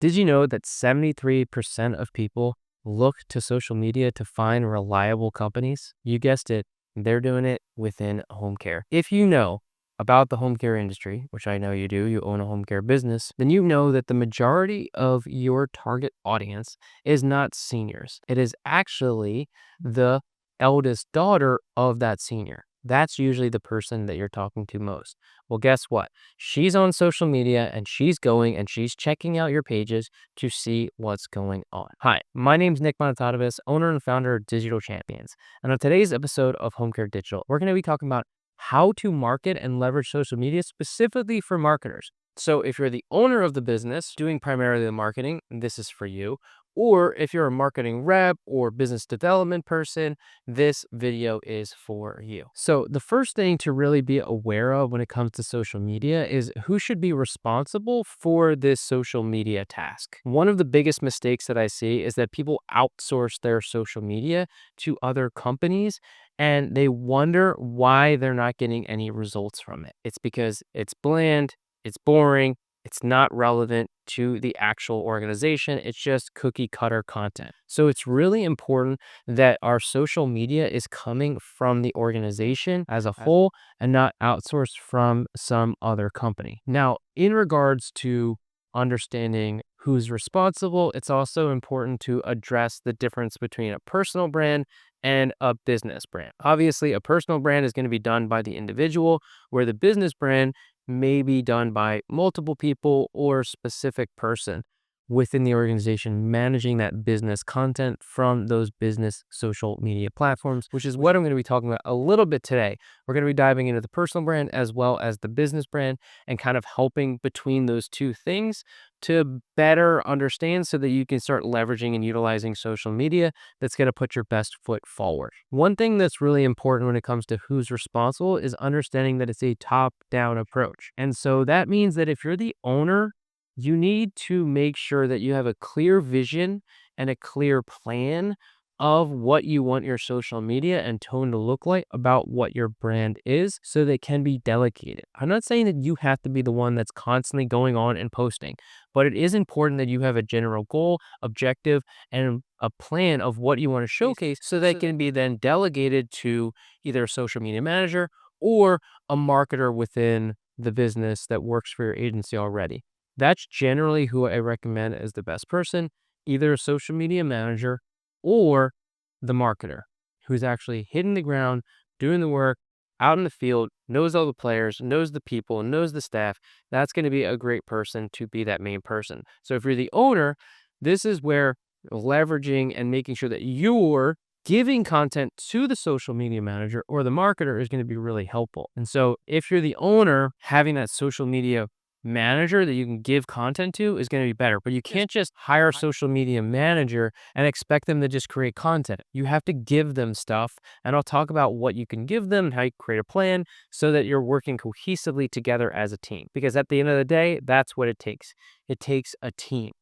Did you know that 73% of people look to social media to find reliable companies? You guessed it, they're doing it within home care. If you know about the home care industry, which I know you do, you own a home care business, then you know that the majority of your target audience is not seniors. It is actually the eldest daughter of that senior. That's usually the person that you're talking to most. Well, guess what? She's on social media and she's going and she's checking out your pages to see what's going on. Hi, my name's Nick Bonitatibus, owner and founder of Digital Champions. And on today's episode of Home Care Digital, we're going to be talking about how to market and leverage social media specifically for marketers. So if you're the owner of the business doing primarily the marketing, this is for you. Or if you're a marketing rep or business development person, this video is for you. So the first thing to really be aware of when it comes to social media is who should be responsible for this social media task. One of the biggest mistakes that I see is that people outsource their social media to other companies and they wonder why they're not getting any results from it. It's because it's bland, it's boring, it's not relevant to the actual organization. It's just cookie cutter content. So it's really important that our social media is coming from the organization as a whole and not outsourced from some other company. Now, in regards to understanding who's responsible, it's also important to address the difference between a personal brand and a business brand. Obviously, a personal brand is going to be done by the individual, where the business brand may be done by multiple people or a specific person within the organization managing that business content from those business social media platforms, which is what I'm going to be talking about a little bit today. We're going to be diving into the personal brand as well as the business brand and kind of helping between those two things to better understand so that you can start leveraging and utilizing social media that's going to put your best foot forward. One thing that's really important when it comes to who's responsible is understanding that it's a top-down approach. And so that means that if you're the owner, you need to make sure that you have a clear vision and a clear plan of what you want your social media and tone to look like about what your brand is so they can be delegated. I'm not saying that you have to be the one that's constantly going on and posting, but it is important that you have a general goal, objective, and a plan of what you want to showcase so that it can be then delegated to either a social media manager or a marketer within the business that works for your agency already. That's generally who I recommend as the best person, either a social media manager or the marketer who's actually hitting the ground, doing the work, out in the field, knows all the players, knows the people, knows the staff. That's going to be a great person to be that main person. So if you're the owner, this is where leveraging and making sure that you're giving content to the social media manager or the marketer is going to be really helpful. And so if you're the owner, having that social media manager that you can give content to is going to be better. But you can't just hire a social media manager and expect them to just create content. You have to give them stuff. And I'll talk about what you can give them, how you create a plan so that you're working cohesively together as a team. Because at the end of the day, that's what it takes. It takes a team.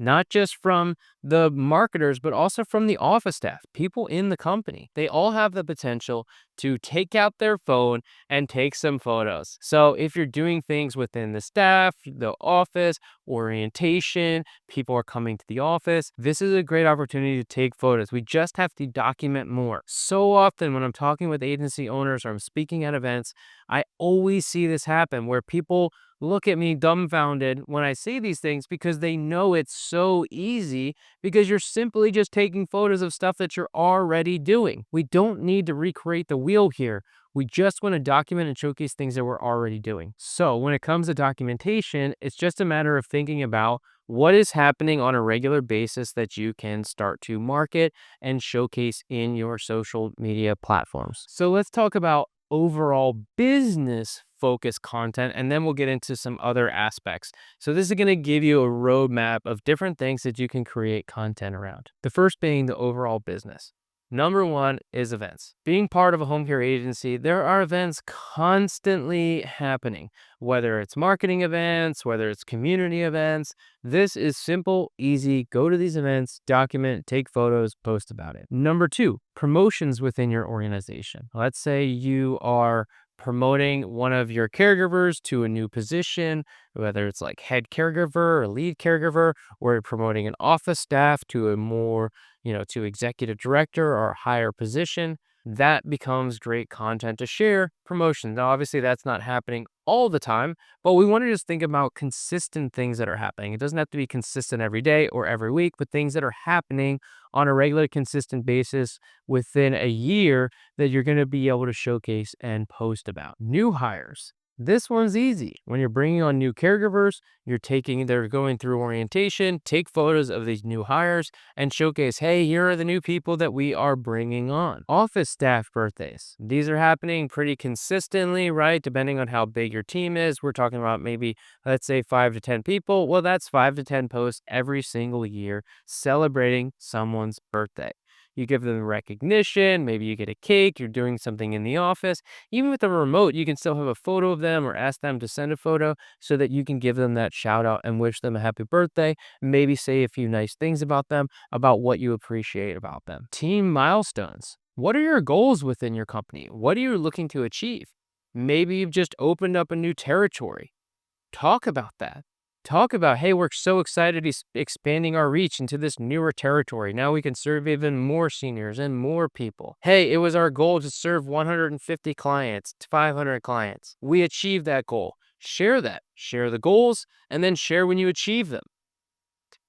Not just from the marketers, but also from the office staff, people in the company. They all have the potential to take out their phone and take some photos. So if you're doing things within the staff, the office, orientation, people are coming to the office, this is a great opportunity to take photos. We just have to document more. So often when I'm talking with agency owners or I'm speaking at events, I always see this happen where people look at me dumbfounded when I say these things because they know it's so easy because you're simply just taking photos of stuff that you're already doing. We don't need to recreate the wheel here. We just want to document and showcase things that we're already doing. So when it comes to documentation, it's just a matter of thinking about what is happening on a regular basis that you can start to market and showcase in your social media platforms. So let's talk about overall business focused content, and then we'll get into some other aspects. So this is going to give you a roadmap of different things that you can create content around. The first being the overall business. Number one is events. Being part of a home care agency, there are events constantly happening, whether it's marketing events, whether it's community events. This is simple, easy. Go to these events, document, take photos, post about it. Number two, promotions within your organization. Let's say you are promoting one of your caregivers to a new position, whether it's like head caregiver or lead caregiver, or promoting an office staff to a more, to executive director or a higher position. That becomes great content to share promotion. Now, obviously, that's not happening all the time, but we want to just think about consistent things that are happening. It doesn't have to be consistent every day or every week, but things that are happening on a regular, consistent basis within a year that you're going to be able to showcase and post about. New hires. This one's easy. When you're bringing on new caregivers, they're going through orientation, take photos of these new hires and showcase, hey, here are the new people that we are bringing on. Office staff birthdays. These are happening pretty consistently, right? Depending on how big your team is. We're talking about maybe, let's say 5 to 10 people. Well, that's 5 to 10 posts every single year celebrating someone's birthday. You give them recognition, maybe you get a cake, you're doing something in the office. Even with a remote, you can still have a photo of them or ask them to send a photo so that you can give them that shout out and wish them a happy birthday. Maybe say a few nice things about them, about what you appreciate about them. Team milestones. What are your goals within your company? What are you looking to achieve? Maybe you've just opened up a new territory. Talk about that. Talk about, hey, we're so excited expanding our reach into this newer territory. Now we can serve even more seniors and more people. Hey, it was our goal to serve 150 clients to 500 clients. We achieved that goal. Share that. Share the goals and then share when you achieve them.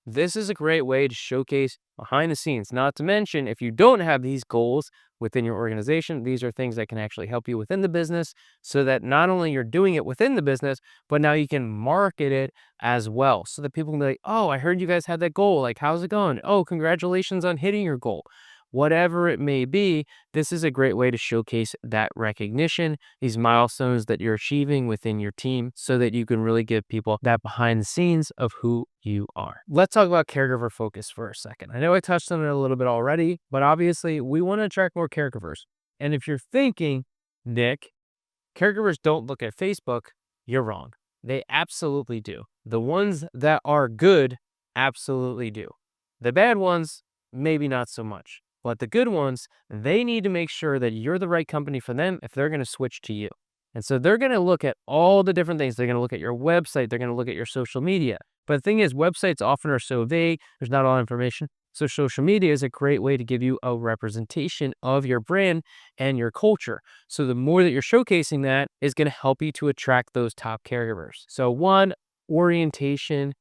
This is a great way to showcase behind the scenes. Not to mention, if you don't have these goals within your organization, these are things that can actually help you within the business so that not only you're doing it within the business, but now you can market it as well so that people can be like, oh, I heard you guys had that goal. Like, how's it going? Oh, congratulations on hitting your goal. Whatever it may be, this is a great way to showcase that recognition, these milestones that you're achieving within your team so that you can really give people that behind the scenes of who you are. Let's talk about caregiver focus for a second. I know I touched on it a little bit already, but obviously we want to attract more caregivers. And if you're thinking, Nick, caregivers don't look at Facebook, you're wrong. They absolutely do. The ones that are good absolutely do. The bad ones, maybe not so much. But the good ones, they need to make sure that you're the right company for them if they're going to switch to you. And so they're going to look at all the different things. They're going to look at your website. They're going to look at your social media. But the thing is, websites often are so vague. There's not a lot of information. So social media is a great way to give you a representation of your brand and your culture. So the more that you're showcasing that is going to help you to attract those top caregivers. So one, orientation.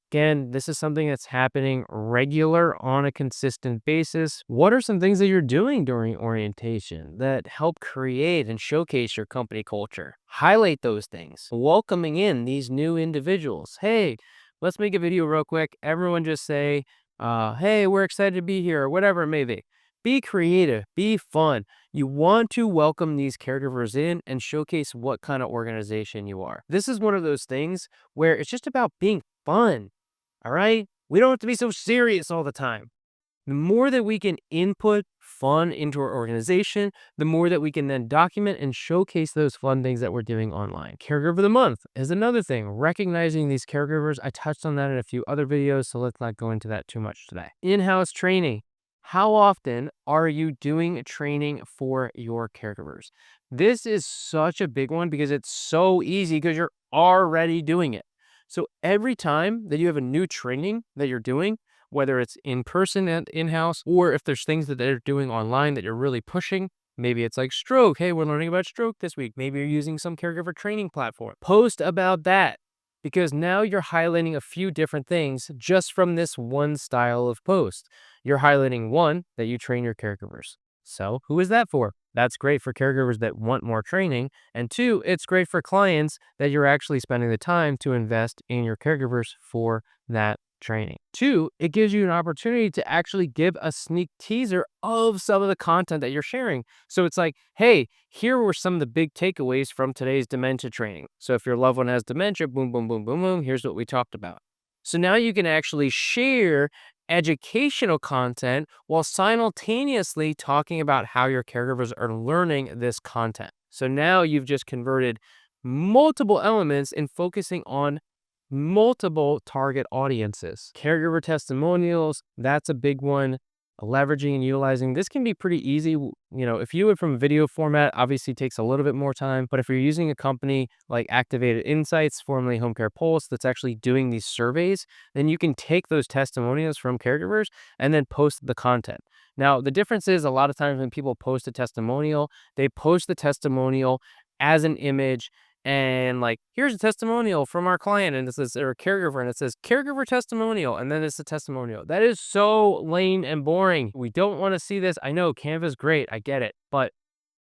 Again, this is something that's happening regular on a consistent basis. What are some things that you're doing during orientation that help create and showcase your company culture? Highlight those things. Welcoming in these new individuals. Hey, let's make a video real quick. Everyone just say, hey, we're excited to be here, or whatever it may be. Be creative, be fun. You want to welcome these caregivers in and showcase what kind of organization you are. This is one of those things where it's just about being fun. All right? We don't have to be so serious all the time. The more that we can input fun into our organization, the more that we can then document and showcase those fun things that we're doing online. Caregiver of the month is another thing. Recognizing these caregivers. I touched on that in a few other videos, so let's not go into that too much today. In-house training. How often are you doing training for your caregivers? This is such a big one because it's so easy because you're already doing it. So every time that you have a new training that you're doing, whether it's in person and in-house, or if there's things that they're doing online that you're really pushing, maybe it's like stroke. Hey, we're learning about stroke this week. Maybe you're using some caregiver training platform. Post about that because now you're highlighting a few different things just from this one style of post. You're highlighting one, that you train your caregivers. So who is that for? That's great for caregivers that want more training. And two, it's great for clients that you're actually spending the time to invest in your caregivers for that training. Two, it gives you an opportunity to actually give a sneak teaser of some of the content that you're sharing. So it's like, hey, here were some of the big takeaways from today's dementia training. So if your loved one has dementia, boom, boom, boom, boom, boom, here's what we talked about. So now you can actually share educational content while simultaneously talking about how your caregivers are learning this content. So now you've just converted multiple elements in focusing on multiple target audiences. Caregiver testimonials, that's a big one. leveraging and utilizing. This can be pretty easy. If you do it from video format, obviously takes a little bit more time. But if you're using a company like Activated Insights, formerly Home Care Pulse, that's actually doing these surveys, then you can take those testimonials from caregivers and then post the content. Now, the difference is a lot of times when people post a testimonial, they post the testimonial as an image and like, here's a testimonial from our client, and it says, or a caregiver, and it says caregiver testimonial, and then it's a testimonial. That is so lame and boring. We don't want to see this. I know Canva's great, I get it, but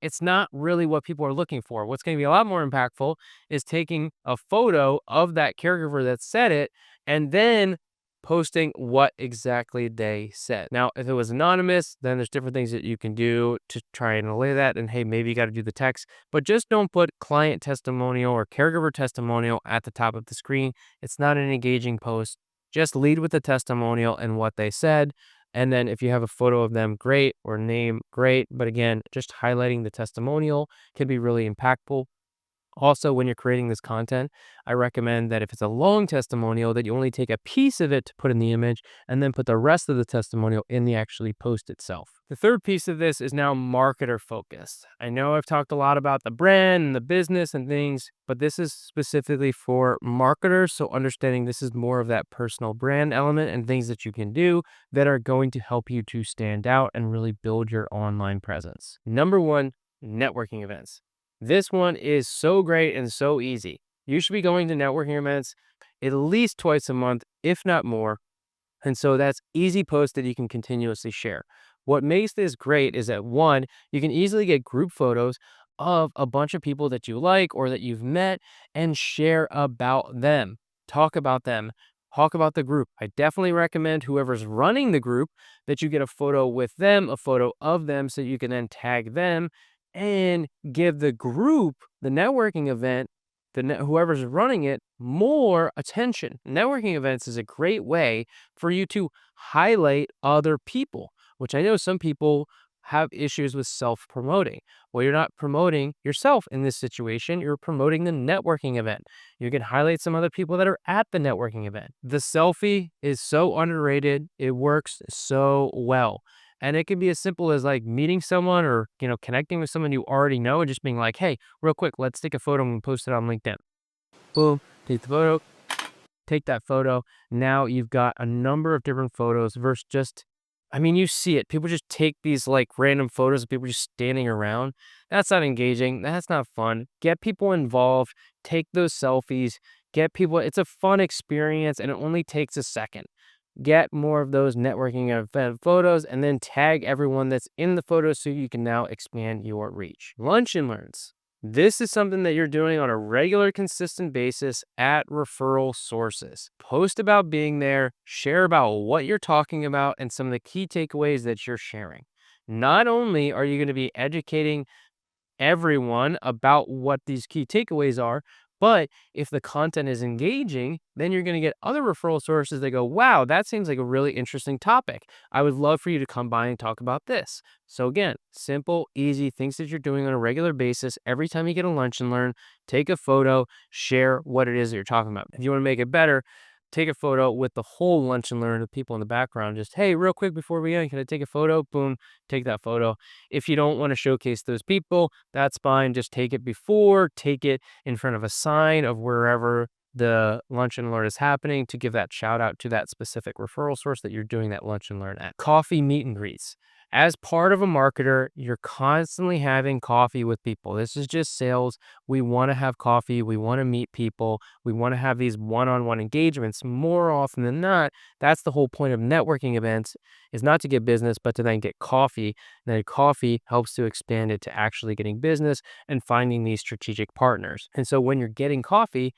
it's not really what people are looking for. What's going to be a lot more impactful is taking a photo of that caregiver that said it and then posting what exactly they said. Now, if it was anonymous, then there's different things that you can do to try and allay that. And hey, maybe you got to do the text, but just don't put client testimonial or caregiver testimonial at the top of the screen. It's not an engaging post. Just lead with the testimonial and what they said. And then if you have a photo of them, great, or name, great. But again, just highlighting the testimonial can be really impactful. Also, when you're creating this content, I recommend that if it's a long testimonial, that you only take a piece of it to put in the image and then put the rest of the testimonial in the actually post itself. The third piece of this is now marketer focused. I know I've talked a lot about the brand and the business and things, but this is specifically for marketers. So understanding this is more of that personal brand element and things that you can do that are going to help you to stand out and really build your online presence. Number one, networking events. This one is so great and so easy. You should be going to networking events at least twice a month, if not more. And so that's easy posts that you can continuously share. What makes this great is that one, you can easily get group photos of a bunch of people that you like or that you've met and share about them. Talk about them. Talk about the group. I definitely recommend whoever's running the group that you get a photo with them, a photo of them, so you can then tag them and give the group, the networking event, whoever's running it, more attention. Networking events is a great way for you to highlight other people, which I know some people have issues with self-promoting. Well, you're not promoting yourself in this situation. You're promoting the networking event. You can highlight some other people that are at the networking event. The selfie is so underrated. It works so well. And it can be as simple as like meeting someone or, connecting with someone you already know and just being like, hey, real quick, let's take a photo and post it on LinkedIn. Boom, take the photo, take that photo. Now you've got a number of different photos versus just, you see it. People just take these like random photos of people just standing around. That's not engaging. That's not fun. Get people involved. Take those selfies. Get people. It's a fun experience and it only takes a second. Get more of those networking event photos and then tag everyone that's in the photo so you can now expand your reach. Lunch and learns. This is something that you're doing on a regular, consistent basis at referral sources. Post about being there, share about what you're talking about and some of the key takeaways that you're sharing. Not only are you going to be educating everyone about what these key takeaways are, but if the content is engaging, then you're going to get other referral sources that go, wow, that seems like a really interesting topic. I would love for you to come by and talk about this. So again, simple, easy things that you're doing on a regular basis. Every time you get a lunch and learn, take a photo, share what it is that you're talking about. If you want to make it better, take a photo with the whole lunch and learn of people in the background. Just, hey, real quick before we end, can I take a photo? Boom, take that photo. If you don't want to showcase those people, that's fine. Just take it before, take it in front of a sign of wherever the lunch and learn is happening to give that shout out to that specific referral source that you're doing that lunch and learn at. Coffee meet and greets. As part of a marketer, you're constantly having coffee with people. This is just sales. We want to have coffee. We want to meet people. We want to have these one-on-one engagements more often than not. That's the whole point of networking events, is not to get business, but to then get coffee. And then coffee helps to expand it to actually getting business and finding these strategic partners. And so when you're getting coffee,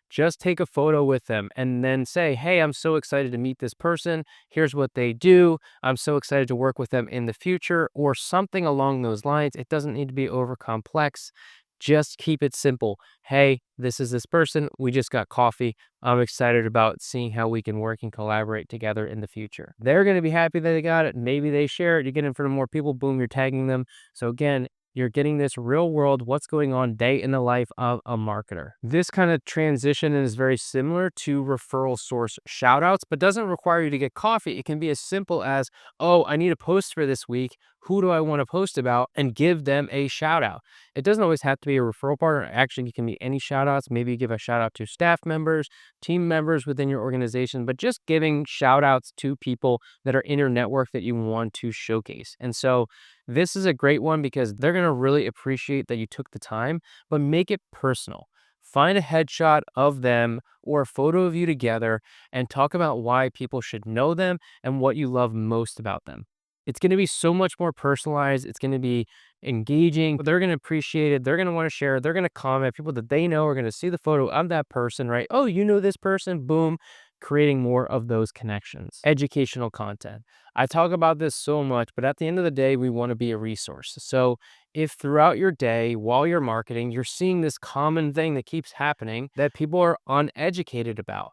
just take a photo with them and then say, hey, I'm so excited to meet this person. Here's what they do. I'm so excited to work with them in the future, or something along those lines. It doesn't need to be over complex. Just keep it simple. Hey, this is this person. We just got coffee. I'm excited about seeing how we can work and collaborate together in the future. They're going to be happy that they got it. Maybe they share it. You get in front of more people. Boom, you're tagging them. So again, You're getting this real world, what's going on day in the life of a marketer. This kind of transition is very similar to referral source shoutouts, but doesn't require you to get coffee. It can be as simple as, oh, I need a post for this week. Who do I want to post about? And give them a shout out. It doesn't always have to be a referral partner. Actually, it can be any shout outs. Maybe you give a shout out to staff members, team members within your organization, but just giving shout outs to people that are in your network that you want to showcase. And so this is a great one because they're going to really appreciate that you took the time, but make it personal. Find a headshot of them or a photo of you together and talk about why people should know them and what you love most about them. It's going to be so much more personalized. It's going to be engaging. They're going to appreciate it. They're going to want to share. They're going to comment. People that they know are going to see the photo of that person, right? Oh, you know this person? Boom. Creating more of those connections. Educational content. I talk about this so much, but at the end of the day, we want to be a resource. So if throughout your day, while you're marketing, you're seeing this common thing that keeps happening that people are uneducated about,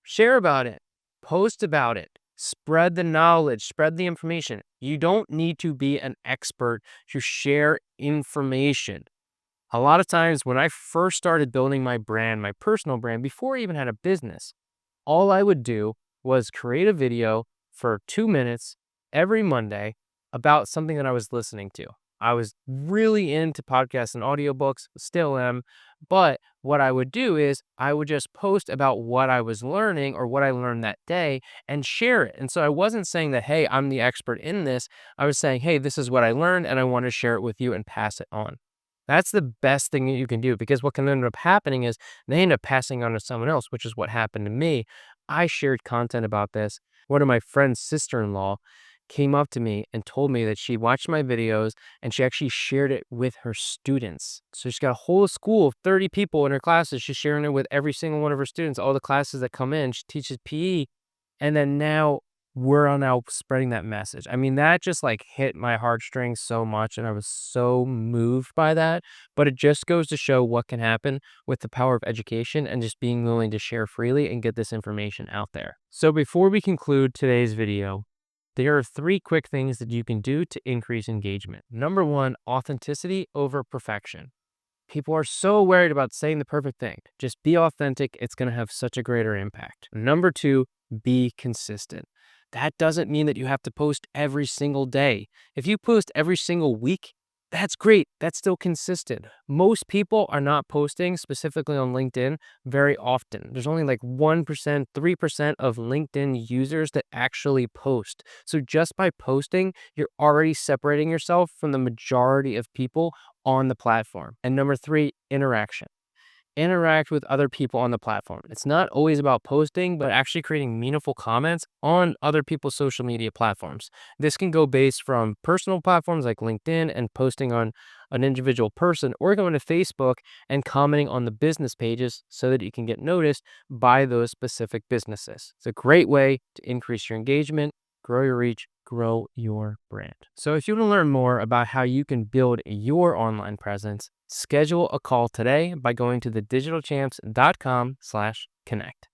share about it, post about it, spread the knowledge, spread the information. You don't need to be an expert to share information. A lot of times when I first started building my brand, my personal brand, before I even had a business, all I would do was create a video for 2 minutes every Monday about something that I was listening to. I was really into podcasts and audiobooks, still am. But what I would do is I would just post about what I was learning or what I learned that day and share it. And so I wasn't saying that, hey, I'm the expert in this. I was saying, hey, this is what I learned and I want to share it with you and pass it on. That's the best thing that you can do, because what can end up happening is they end up passing on to someone else, which is what happened to me. I shared content about this. One of my friend's sister-in-law came up to me and told me that she watched my videos and she actually shared it with her students. So she's got a whole school of 30 people in her classes. She's sharing it with every single one of her students, all the classes that come in. She teaches PE. And then now we're now spreading that message. I mean, that just like hit my heartstrings so much, and I was so moved by that. But it just goes to show what can happen with the power of education and just being willing to share freely and get this information out there. So before we conclude today's video, there are 3 quick things that you can do to increase engagement. Number 1, authenticity over perfection. People are so worried about saying the perfect thing. Just be authentic. It's going to have such a greater impact. Number 2, be consistent. That doesn't mean that you have to post every single day. If you post every single week, that's great. That's still consistent. Most people are not posting, specifically on LinkedIn, very often. There's only like 1%, 3% of LinkedIn users that actually post. So just by posting, you're already separating yourself from the majority of people on the platform. And number 3, interaction. Interact with other people on the platform. It's not always about posting, but actually creating meaningful comments on other people's social media platforms. This can go based from personal platforms like LinkedIn and posting on an individual person, or going to Facebook and commenting on the business pages so that you can get noticed by those specific businesses. It's a great way to increase your engagement, grow your reach, grow your brand. So if you want to learn more about how you can build your online presence, schedule a call today by going to thedigitalchamps.com/connect.